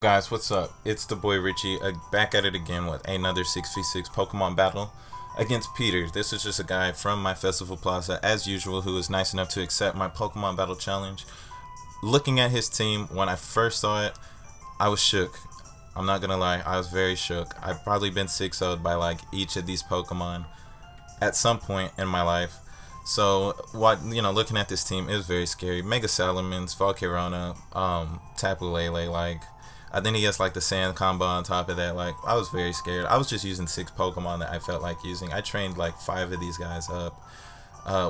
Guys, what's up? It's the boy Richie, back at it again with another 6v6 Pokemon battle against Peter. This is just a guy from my Festival Plaza, as usual, who was nice enough to accept my Pokemon battle challenge. Looking at his team, when I first saw it, I was shook. I'm not gonna lie, I was very shook. I've probably been 6-0'd by like each of these Pokemon at some point in my life. So, looking at this team, it was very scary. Mega Salamence, Volcarona, Tapu Lele, I think he has like the sand combo on top of that. Like, I was very scared. I was just using 6 Pokemon that I felt like using. I trained like 5 of these guys up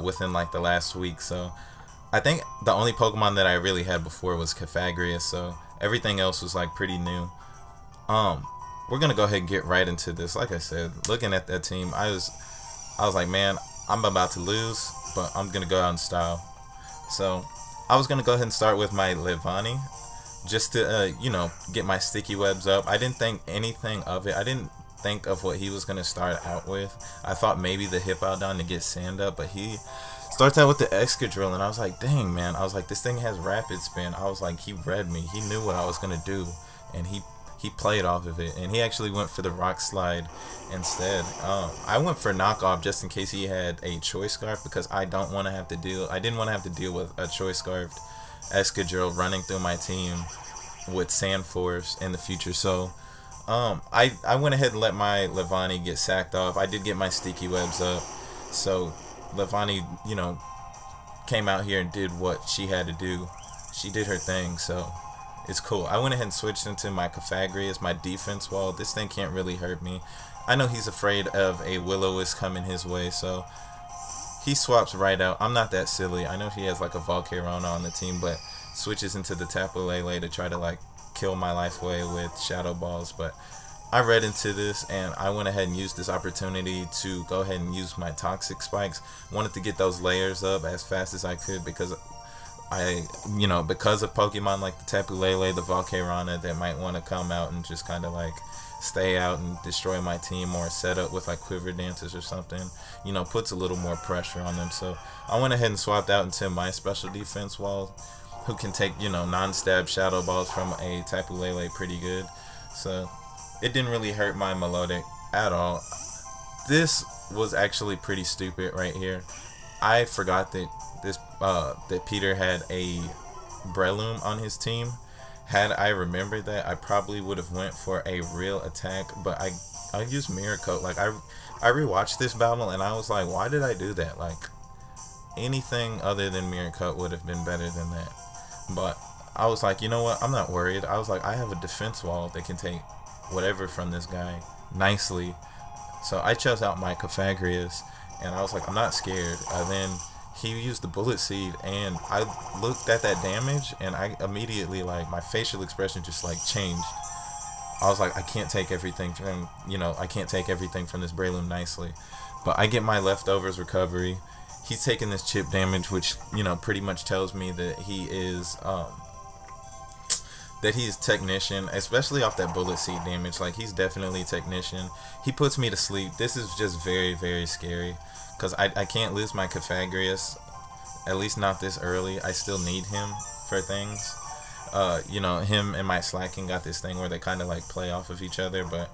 within like the last week. So I think the only Pokemon that I really had before was Cafagrius. So everything else was like pretty new. We're gonna go ahead and get right into this. Like I said, looking at that team, I was like, man, I'm about to lose, but I'm gonna go out in style. So I was gonna go ahead and start with my Levani, just to get my sticky webs up. I didn't think anything of it. I didn't think of what he was gonna start out with. I thought maybe the Hippowdon to get sand up, but he starts out with the Excadrill, and I was like, dang, man. I was like, this thing has rapid spin. I was like, he read me. He knew what I was gonna do, and he played off of it, and he actually went for the Rock Slide instead. I went for knockoff just in case he had a Choice Scarf, because I didn't want to have to deal with a Choice Scarfed Excadrill running through my team with Sand Force in the future. So I went ahead and let my Levani get sacked off. I did get my sticky webs up, so Levani came out here and did what she had to do. She did her thing, so it's cool. I went ahead and switched into my Cafagrius, my defense wall. This thing can't really hurt me. I know he's afraid of a Will-O-Wisp coming his way, so he swaps right out. I'm not that silly. I know he has like a Volcarona on the team, but switches into the Tapu Lele to try to like kill my life away with Shadow Balls. But I read into this, and I went ahead and used this opportunity to go ahead and use my Toxic Spikes. Wanted to get those layers up as fast as I could, because because of Pokemon like the Tapu Lele, the Volcarona, that might want to come out and just kind of like stay out and destroy my team, or set up with like Quiver Dances or something, puts a little more pressure on them. So I went ahead and swapped out into my special defense wall, who can take, non-stab Shadow Balls from a Tapu Lele pretty good. So it didn't really hurt my Melodic at all. This was actually pretty stupid right here. I forgot that that Peter had a Breloom on his team. Had I remembered that, I probably would have went for a real attack, but I used Mirror Coat. Like, I rewatched this battle, and I was like, why did I do that? Like, anything other than Mirror Coat would have been better than that. But I was like, you know what? I'm not worried. I was like, I have a defense wall that can take whatever from this guy nicely. So I chose out my Cafagrius, and I was like, I'm not scared. And then he used the Bullet Seed, and I looked at that damage, and I immediately, like, my facial expression just like changed. I was like, I can't take everything from this Breloom nicely. But I get my leftovers recovery. He's taking this chip damage, which pretty much tells me that he is Technician, especially off that Bullet Seed damage. Like, he's definitely Technician. He puts me to sleep. This is just very, very scary, because I can't lose my Cafagrius, at least not this early. I still need him for things. Him and my Slaking got this thing where they kind of like play off of each other, but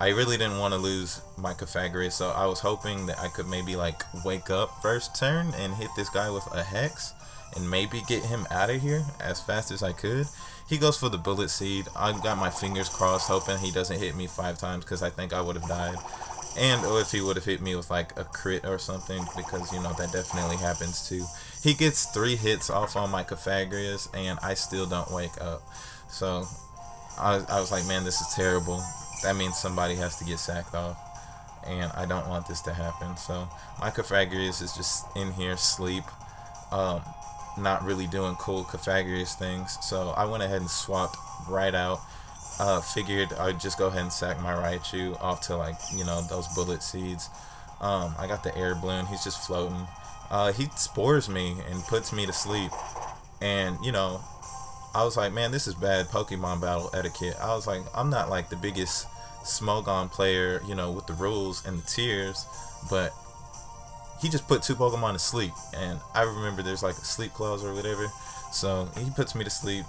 I really didn't want to lose my Cafagrius, so I was hoping that I could maybe like wake up first turn and hit this guy with a Hex and maybe get him out of here as fast as I could. He goes for the Bullet Seed. I got my fingers crossed, hoping he doesn't hit me 5 times, because I think I would have died. And or if he would have hit me with like a crit or something, because that definitely happens too. He gets 3 hits off on my Cafagrius, and I still don't wake up. So I was like, man, this is terrible. That means somebody has to get sacked off, and I don't want this to happen. So my Cafagrius is just in here sleep, not really doing cool Cafagrius things. So I went ahead and swapped right out. Figured I'd just go ahead and sack my Raichu off to like those Bullet Seeds. I got the Air Balloon. He's just floating. He spores me and puts me to sleep, and I was like, man, this is bad Pokemon battle etiquette. I was like, I'm not like the biggest Smogon player, with the rules and the tiers, but he just put 2 Pokemon to sleep, and I remember there's like a sleep clause or whatever. So he puts me to sleep.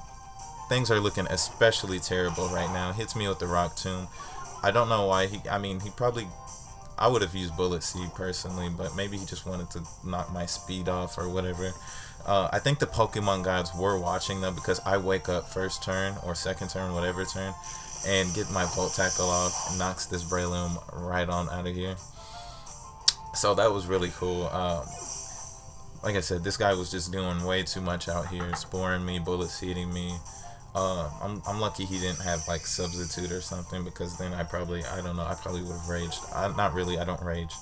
things are looking especially terrible right now. Hits me with the Rock Tomb. I don't know why he probably, I would have used Bullet Seed personally, but maybe he just wanted to knock my speed off or whatever. I think the Pokemon gods were watching though, because I wake up first turn or second turn, whatever turn, and get my Volt Tackle off and knocks this Breloom right on out of here. So that was really cool. Like I said, this guy was just doing way too much out here, sporing me, bullet seeding me. I'm lucky he didn't have like Substitute or something, because then I probably would have raged. Not really, I don't rage.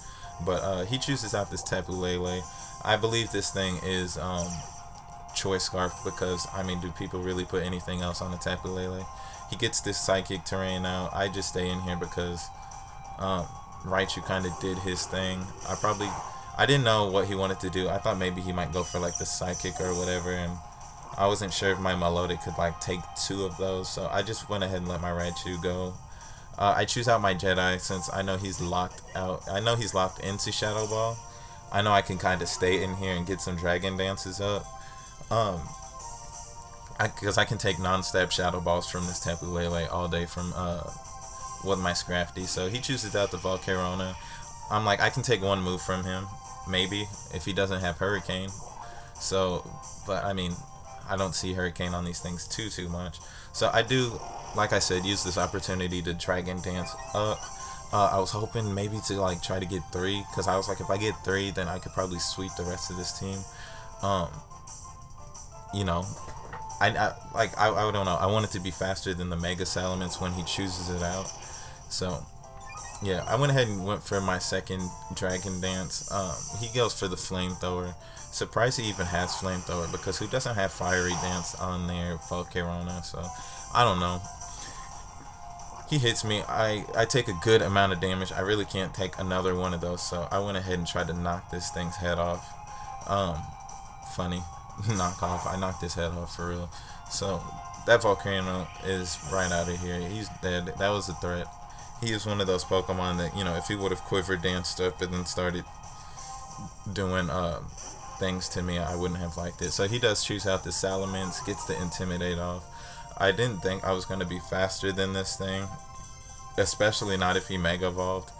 But he chooses out this Tapu Lele. I believe this thing is Choice Scarf, because, I mean, do people really put anything else on a Tapu Lele? He gets this Psychic Terrain out. I just stay in here because Raichu kind of did his thing. I didn't know what he wanted to do. I thought maybe he might go for like the Psychic or whatever, and I wasn't sure if my Melodic could like take 2 of those, so I just went ahead and let my Raichu go. I choose out my Jedi since I know he's locked out. I know he's locked into Shadow Ball. I know I can kind of stay in here and get some Dragon Dances up. Because I can take non-stab Shadow Balls from this Tapu Lele all day from with my Scrafty. So he chooses out the Volcarona. I'm like, I can take 1 move from him, maybe, if he doesn't have Hurricane. So, but I mean, I don't see Hurricane on these things too much. So I do, like I said, use this opportunity to Dragon Dance up. I was hoping maybe to like try to get 3, because I was like, if I get 3, then I could probably sweep the rest of this team. You know, I don't know. I want it to be faster than the Mega Salamence when he chooses it out. So yeah, I went ahead and went for my second Dragon Dance. He goes for the Flamethrower. Surprised he even has Flamethrower, because who doesn't have Fiery Dance on their Volcarona? So I don't know. He hits me. I take a good amount of damage. I really can't take another one of those, so I went ahead and tried to knock this thing's head off. Funny. Knock off. I knocked his head off for real. So that Volcano is right out of here. He's dead. That was a threat. He is one of those Pokemon that, you know, if he would have Quiver Danced up and then started doing things to me, I wouldn't have liked it. So he does choose out the Salamence, gets the Intimidate off. I didn't think I was going to be faster than this thing, especially not if he Mega Evolved.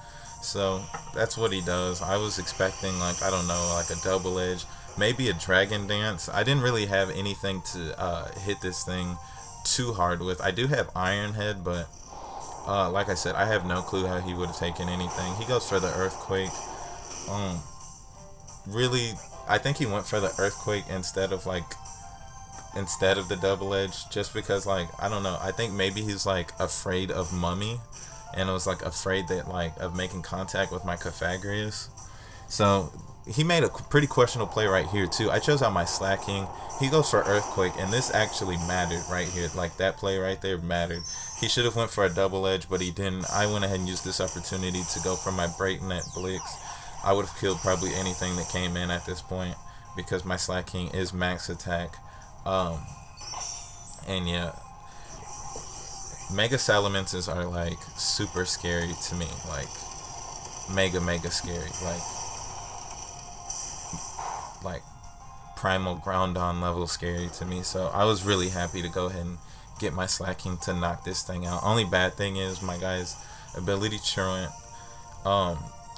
So that's what he does. I was expecting, like, I don't know, like a Double Edge, maybe a Dragon Dance. I didn't really have anything to hit this thing too hard with. I do have Iron Head, but like I said, I have no clue how he would have taken anything. He goes for the Earthquake. Really, I think he went for the Earthquake instead of the Double Edge, just because, like, I don't know, I think maybe he's like afraid of Mummy, and it was like afraid that of making contact with my Cofagrius. So he made a pretty questionable play right here too. I chose out my Slaking. He goes for Earthquake, and this actually mattered right here. Like, that play right there mattered. He should have went for a Double Edge, but he didn't. I went ahead and used this opportunity to go for my Breaknet Blix. I would have killed probably anything that came in at this point, because my Slaking is max attack. And yeah, Mega Salamences are like super scary to me, like mega scary, like Primal Groudon level scary to me. So I was really happy to go ahead and get my Slaking to knock this thing out. Only bad thing is my guy's ability Truant.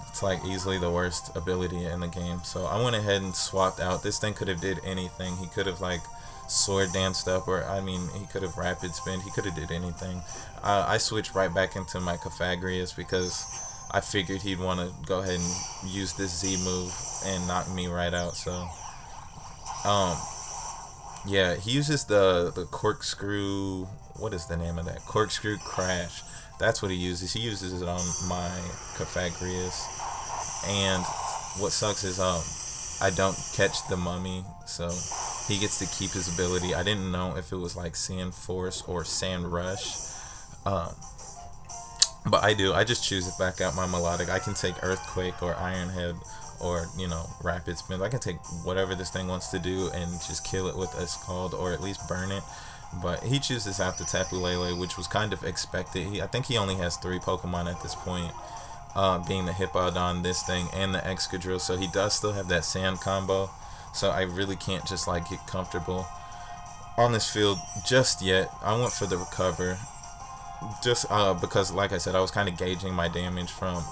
It's like easily the worst ability in the game. So I went ahead and swapped out. This thing could have did anything. He could have like Sword Danced up, or I mean, he could have Rapid Spin. He could have did anything. I switched right back into my Cofagrius because I figured he'd want to go ahead and use this Z move and knock me right out. So yeah, he uses the Corkscrew. What is the name of that? Corkscrew Crash. That's what he uses. He uses it on my Cofagrius. And what sucks is I don't catch the Mummy, so he gets to keep his ability. I didn't know if it was like Sand Force or Sand Rush, but I do. I just choose it back out my Melodic. I can take Earthquake or Iron Head or, you know, Rapid Spin. I can take whatever this thing wants to do and just kill it with a Scald, or at least burn it. But he chooses out the Tapu Lele, which was kind of expected. I think he only has 3 Pokemon at this point, being the Hippowdon, this thing, and the Excadrill. So he does still have that Sand combo. So I really can't just like get comfortable. on this field just yet. I went for the recover. Just because, like I said, I was kind of gauging my damage from,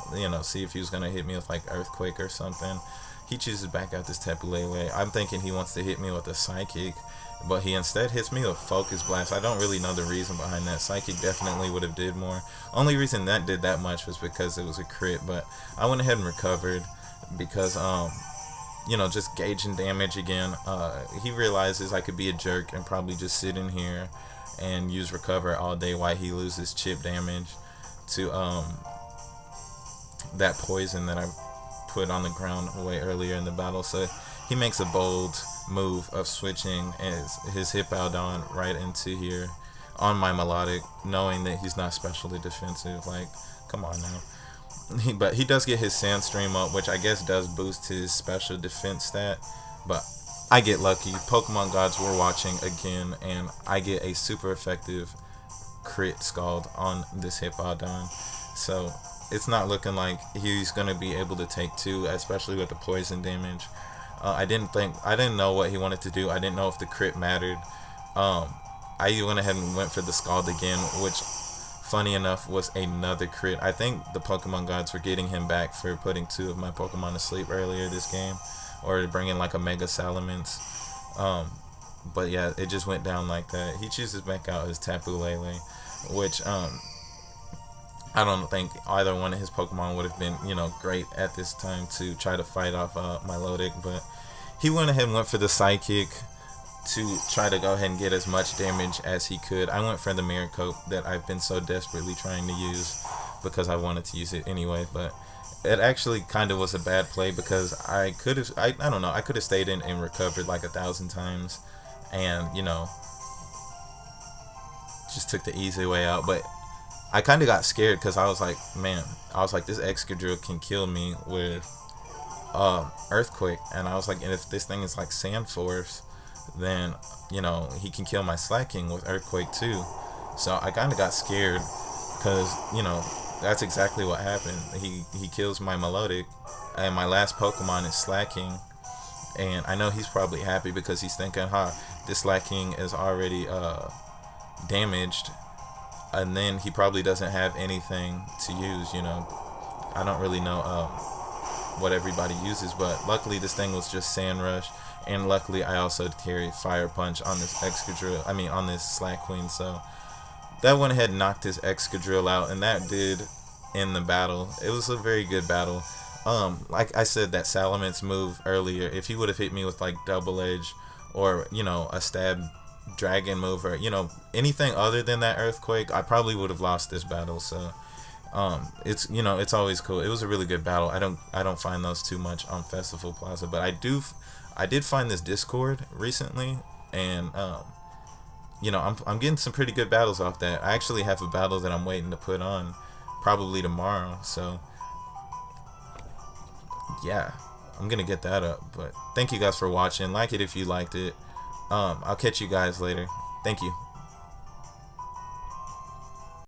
see if he was going to hit me with like Earthquake or something. He chooses back out this Tapu Lele. I'm thinking he wants to hit me with a Psychic, but he instead hits me with Focus Blast. I don't really know the reason behind that. Psychic definitely would have did more. Only reason that did that much was because it was a crit, but I went ahead and recovered because, just gauging damage again. He realizes I could be a jerk and probably just sit in here and use recover all day while he loses chip damage to that poison that I put on the ground way earlier in the battle. So he makes a bold move of switching his Hippowdon right into here on my Melodic, knowing that he's not specially defensive. Like, come on now. But he does get his Sandstorm up, which I guess does boost his special defense stat, but I get lucky. Pokemon gods were watching again, and I get a super effective crit Scald on this Hippowdon. So it's not looking like he's gonna be able to take two, especially with the poison damage. I didn't know what he wanted to do. I didn't know if the crit mattered. I went ahead and went for the Scald again, which, funny enough, was another crit. I think the Pokemon gods were getting him back for putting two of my Pokemon to sleep earlier this game, or bringing like a Mega Salamence. But yeah, it just went down like that. He chooses back out his Tapu Lele, which I don't think either one of his Pokemon would have been, great at this time to try to fight off my Melodic, but he went ahead and went for the Psychic to try to go ahead and get as much damage as he could. I went for the Mirror Coat that I've been so desperately trying to use because I wanted to use it anyway, but it actually kind of was a bad play because I could have, I don't know, I could have stayed in and recovered like 1,000 times and, just took the easy way out. But I kind of got scared because I was like, man, this Excadrill can kill me with Earthquake. And I was like, and if this thing is like Sand Force, then, he can kill my Slaking with Earthquake too. So I kind of got scared because, that's exactly what happened. He kills my Melodic, and my last Pokemon is Slaking, and I know he's probably happy because he's thinking, this Slaking is already damaged, and then he probably doesn't have anything to use. I don't really know what everybody uses, but luckily this thing was just Sand Rush, and luckily I also carry Fire Punch on this Excadrill. on this Slaqueen, so that went ahead and knocked his Excadrill out, and that did end the battle. It was a very good battle. Like I said, that Salamence move earlier, if he would have hit me with like Double Edge or, a Stab Dragon move or, anything other than that Earthquake, I probably would have lost this battle. So it's it's always cool. It was a really good battle. I don't find those too much on Festival Plaza, but I did find this Discord recently, and I'm getting some pretty good battles off that. I actually have a battle that I'm waiting to put on probably tomorrow, so yeah, I'm gonna get that up. But thank you guys for watching. Like it if you liked it. I'll catch you guys later. Thank you.